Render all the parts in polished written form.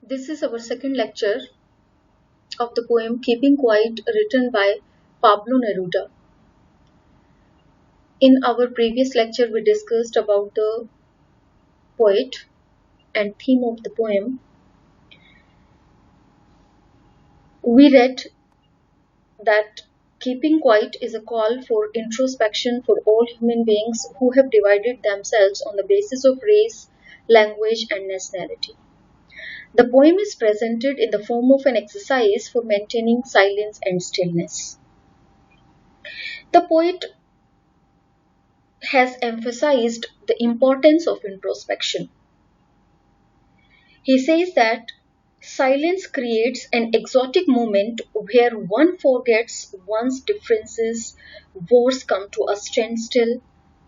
This is our second lecture of the poem Keeping Quiet, written by Pablo Neruda. In our previous lecture, we discussed about the poet and theme of the poem. We read that keeping quiet is a call for introspection for all human beings who have divided themselves on the basis of race, language, and nationality. The poem is presented in the form of an exercise for maintaining silence and stillness. The poet has emphasized the importance of introspection. He says that silence creates an exotic moment where one forgets one's differences, wars come to a standstill,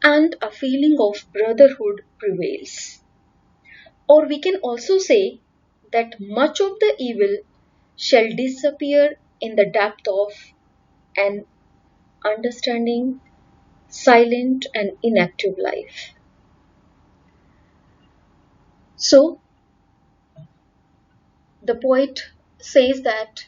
and a feeling of brotherhood prevails. Or we can also say that much of the evil shall disappear in the depth of an understanding, silent and inactive life. So, the poet says that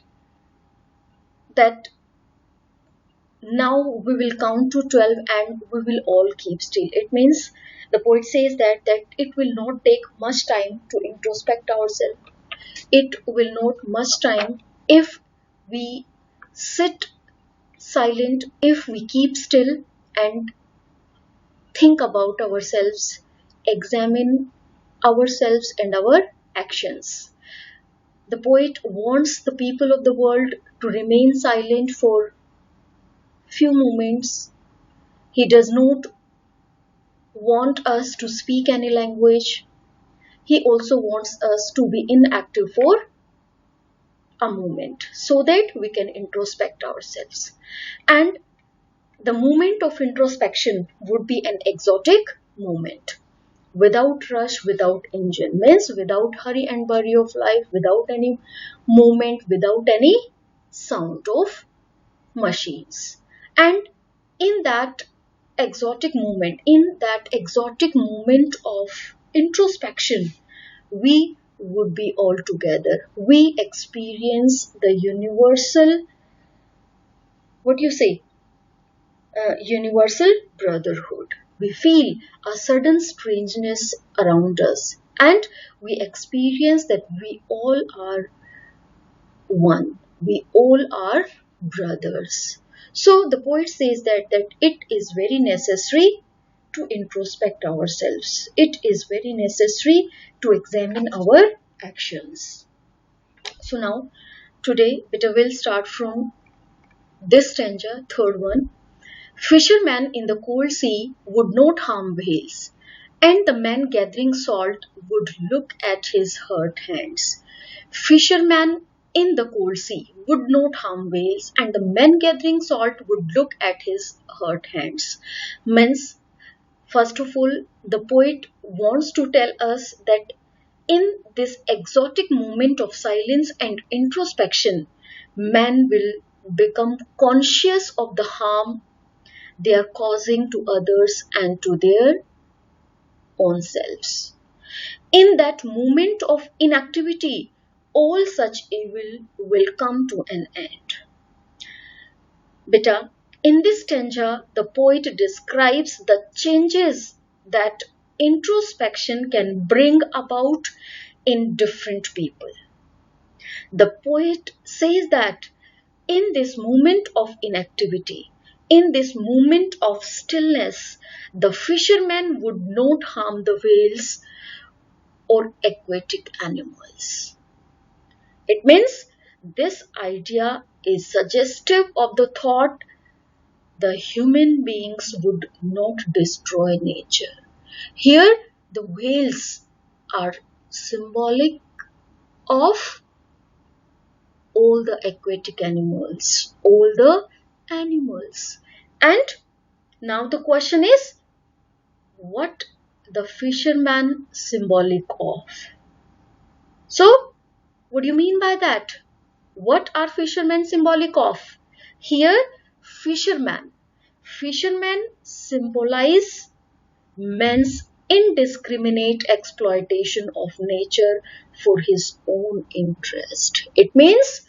now we will count to 12 and we will all keep still. It means the poet says that it will not take much time to introspect ourselves. It will not much time if we sit silent, if we keep still and think about ourselves, examine ourselves and our actions. The poet wants the people of the world to remain silent for few moments. He does not want us to speak any language. He also wants us to be inactive for a moment so that we can introspect ourselves. And the moment of introspection would be an exotic moment. Without rush, without engine, means without hurry and worry of life, without any movement, without any sound of machines. And in that exotic moment of introspection, we would be all together. We experience the universal, universal brotherhood. We feel a sudden strangeness around us and we experience that we all are one. We all are brothers. So the poet says that it is very necessary to introspect ourselves. It is very necessary to examine our actions. So now today we'll start from this stanza, third one. Fishermen in the cold sea would not harm whales, and the men gathering salt would look at his hurt hands. Fishermen in the cold sea would not harm whales, and the men gathering salt would look at his hurt hands. Means, first of all, the poet wants to tell us that in this exotic moment of silence and introspection, man will become conscious of the harm they are causing to others and to their own selves. In that moment of inactivity, all such evil will come to an end. Beta, in this stanza, the poet describes the changes that introspection can bring about in different people. The poet says that in this moment of inactivity, in this moment of stillness, the fishermen would not harm the whales or aquatic animals. It means this idea is suggestive of the thought the human beings would not destroy nature. Here, the whales are symbolic of all the aquatic animals, all the animals. And now the question is, what the fisherman symbolic of? So, what do you mean by that? What are fishermen symbolic of? Here, fishermen symbolize men's indiscriminate exploitation of nature for his own interest. It means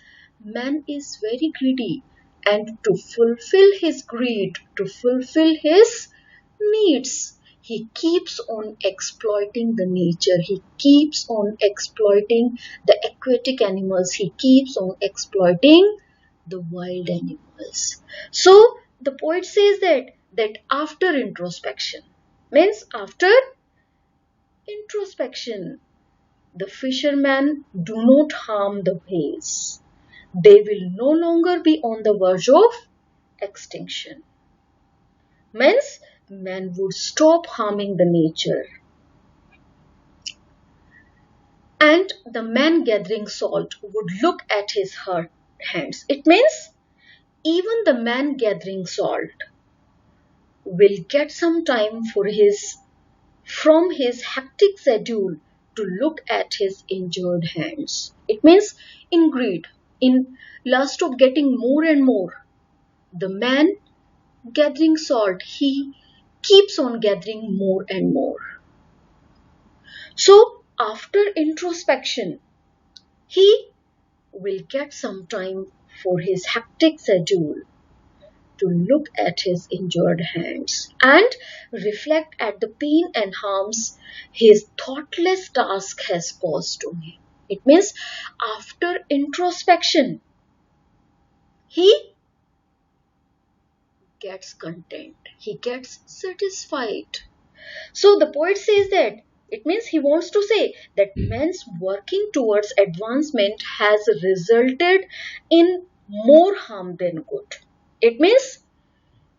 man is very greedy, and to fulfill his greed, to fulfill his needs, he keeps on exploiting the nature, he keeps on exploiting the aquatic animals, he keeps on exploiting the wild animals. So the poet says that after introspection, means after introspection, the fishermen do not harm the whales. They will no longer be on the verge of extinction. Means man would stop harming the nature. And the man gathering salt would look at his hurt hands. It means even the man gathering salt will get some time from his hectic schedule to look at his injured hands. It means in greed, in lust of getting more and more, the man gathering salt, he keeps on gathering more and more. So after introspection, he will get some time for his hectic schedule to look at his injured hands and reflect at the pain and harms his thoughtless task has caused to him. It means after introspection, he gets content, he gets satisfied. So the poet says that it means he wants to say that man's working towards advancement has resulted in more harm than good. It means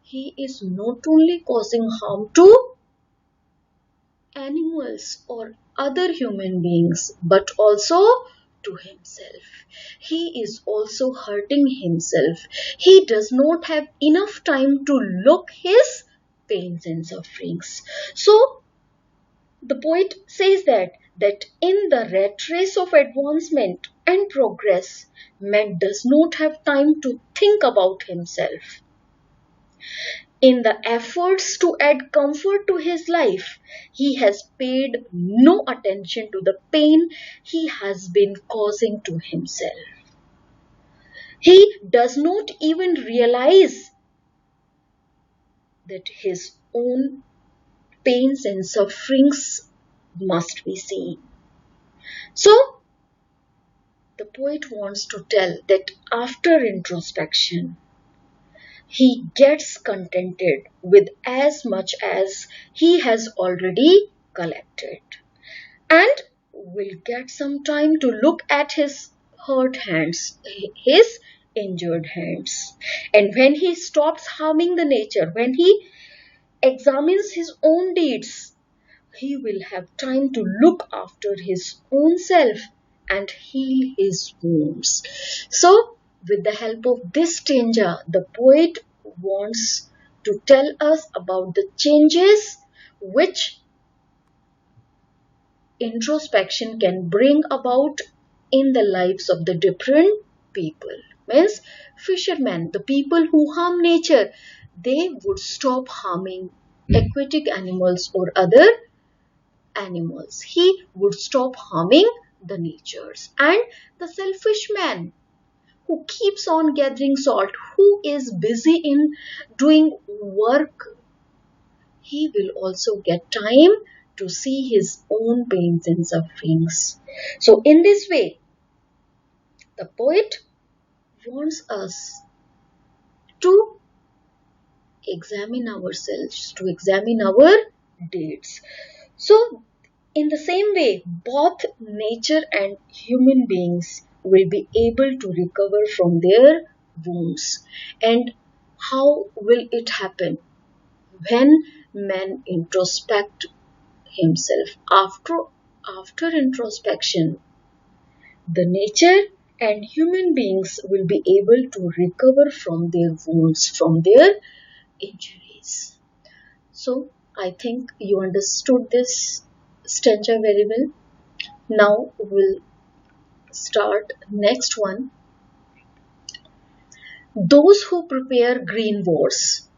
he is not only causing harm to animals or other human beings, but also to himself. He is also hurting himself. He does not have enough time to look his pains and sufferings. So the poet says that in the rat race of advancement and progress, man does not have time to think about himself. In the efforts to add comfort to his life, he has paid no attention to the pain he has been causing to himself. He does not even realize that his own pains and sufferings must be seen. So, the poet wants to tell that after introspection, he gets contented with as much as he has already collected and will get some time to look at his hurt hands, his injured hands. And when he stops harming the nature, when he examines his own deeds, he will have time to look after his own self and heal his wounds. So, with the help of this stanza, the poet wants to tell us about the changes which introspection can bring about in the lives of the different people. Means fishermen, the people who harm nature, they would stop harming aquatic animals or other animals. He would stop harming the natures. And the selfish man who keeps on gathering salt, who is busy in doing work, he will also get time to see his own pains and sufferings. So in this way, the poet wants us to examine ourselves, to examine our deeds. So in the same way, both nature and human beings will be able to recover from their wounds. And how will it happen? When man introspect himself. After introspection, the nature and human beings will be able to recover from their wounds, from their injuries. So, I think you understood this stanza very well. Now we'll start next one. Those who prepare green wars,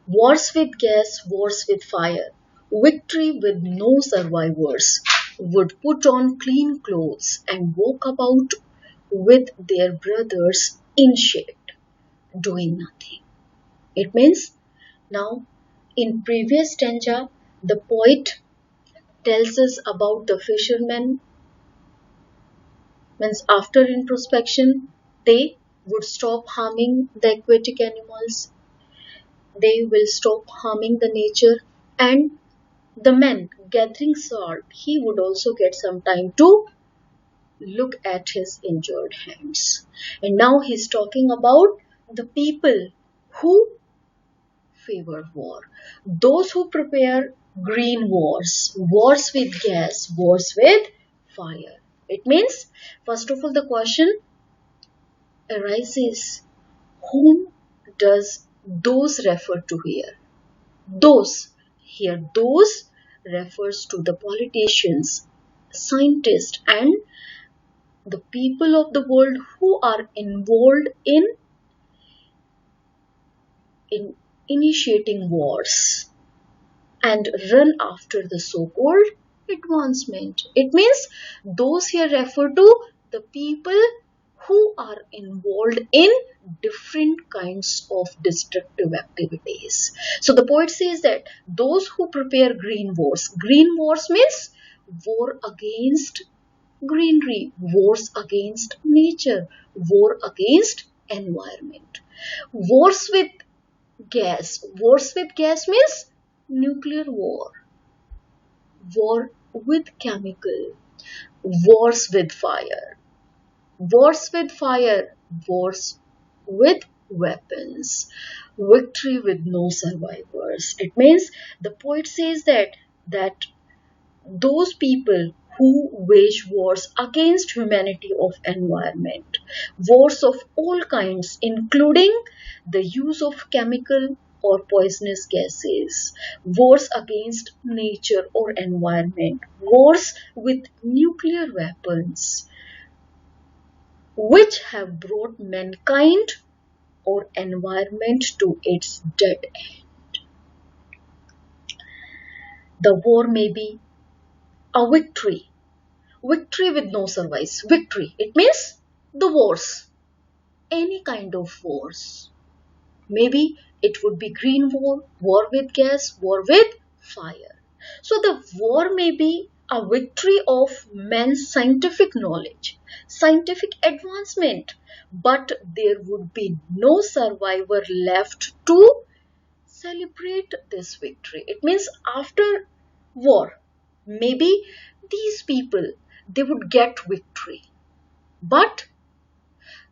wars with gas, wars with fire, Victory with no survivors would put on clean clothes and walk about with their brothers in shade, doing nothing. It means now in previous stanza, the poet tells us about the fishermen. Means after introspection, they would stop harming the aquatic animals, they will stop harming the nature, and the man gathering salt, he would also get some time to look at his injured hands. And now he's talking about the people who favor war, those who prepare green wars, wars with gas, wars with fire. It means, first of all, the question arises, whom does those refer to here? Those, here, those refers to the politicians, scientists, and the people of the world who are involved in initiating wars and run after the so-called advancement. It means those here refer to the people who are involved in different kinds of destructive activities. So the poet says that those who prepare green wars means war against greenery, wars against nature, war against environment. Wars with wars with gas means nuclear war, war with chemical, wars with fire, wars with fire, wars with weapons, victory with no survivors. It means the poet says that those people who wage wars against humanity of environment, wars of all kinds, including the use of chemical or poisonous gases, wars against nature or environment, wars with nuclear weapons, which have brought mankind or environment to its dead end. The war may be a victory. Victory with no survives. Victory. It means the wars. Any kind of wars. Maybe it would be green war, war with gas, war with fire. So the war may be a victory of man's scientific knowledge, scientific advancement, but there would be no survivor left to celebrate this victory. It means after war, maybe these people, they would get victory, but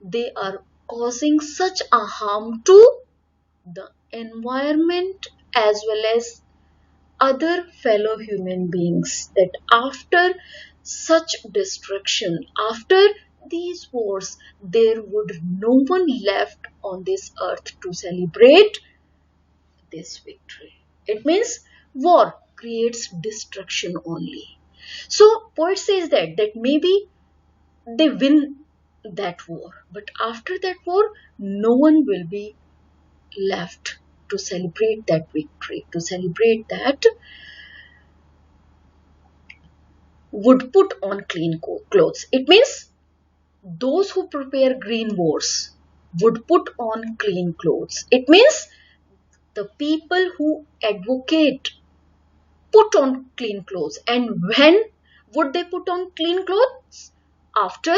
they are causing such a harm to the environment as well as other fellow human beings that after such destruction, after these wars, there would no one left on this earth to celebrate this victory. It means war creates destruction only. So poet says that maybe they win that war, but after that war, no one will be left to celebrate that victory, to celebrate that would put on clean clothes. It means those who prepare green wars would put on clean clothes. It means the people who advocate put on clean clothes. And when would they put on clean clothes? After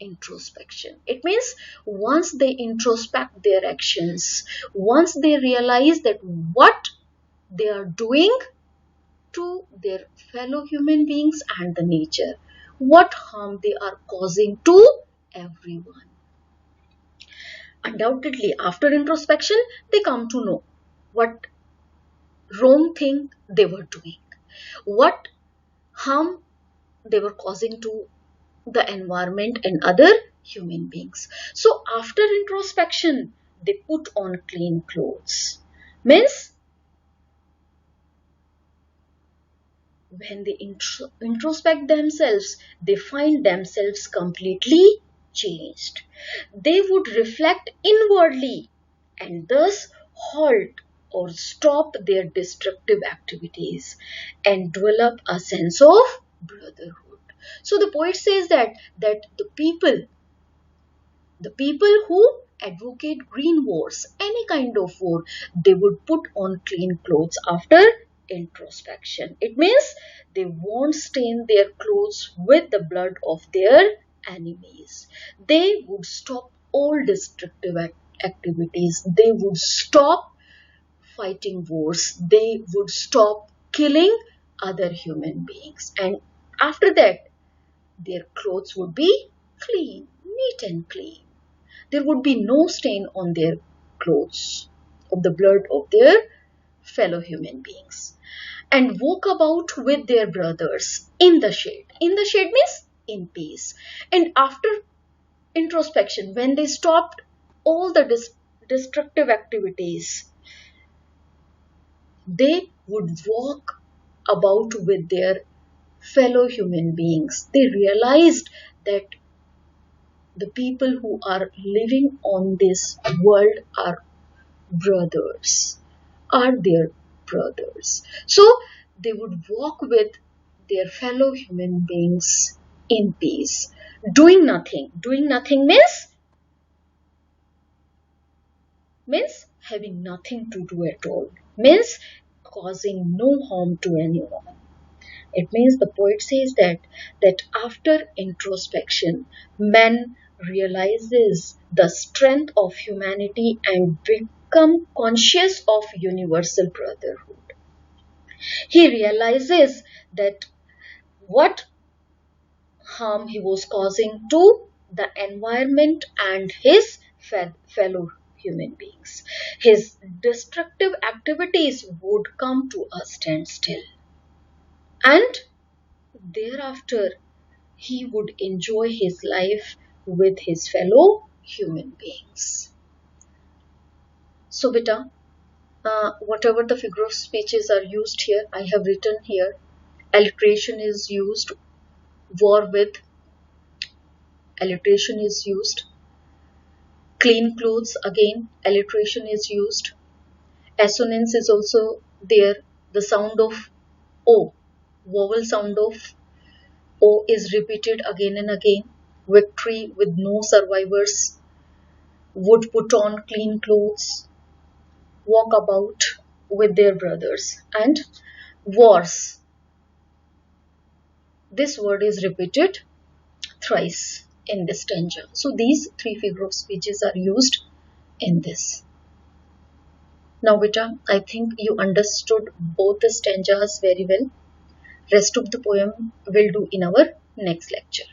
introspection. It means once they introspect their actions, once they realize that what they are doing to their fellow human beings and the nature, what harm they are causing to everyone. Undoubtedly, after introspection, they come to know what wrong thing they were doing, what harm they were causing to the environment and other human beings. So after introspection, they put on clean clothes. Means when they introspect themselves, they find themselves completely changed. They would reflect inwardly and thus halt or stop their destructive activities and develop a sense of brotherhood. So the poet says that the people who advocate green wars, any kind of war, they would put on clean clothes after introspection. It means they won't stain their clothes with the blood of their enemies. They would stop all destructive activities. They would stop fighting wars. They would stop killing other human beings. And after that, their clothes would be clean, neat and clean. There would be no stain on their clothes of the blood of their fellow human beings, and walk about with their brothers in the shade. In the shade means in peace. And after introspection, when they stopped all the destructive activities, they would walk about with their fellow human beings. They realized that the people who are living on this world are brothers, are their brothers. So they would walk with their fellow human beings in peace, doing nothing. Doing nothing means having nothing to do at all, means causing no harm to anyone. It means the poet says that after introspection, man realizes the strength of humanity and become conscious of universal brotherhood. He realizes that what harm he was causing to the environment and his fellow human beings. His destructive activities would come to a standstill. And thereafter, he would enjoy his life with his fellow human beings. So, beta, whatever the figure of speeches are used here, I have written here. Alliteration is used. War with. Alliteration is used. Clean clothes, again, alliteration is used. Assonance is also there. The sound of O, vowel sound of O is repeated again and again. Victory with no survivors. Would put on clean clothes. Walk about with their brothers. And wars. This word is repeated thrice in this stanza. So these three figure of speeches are used in this. Now beta, I think you understood both the stanzas very well. Rest of the poem we'll do in our next lecture.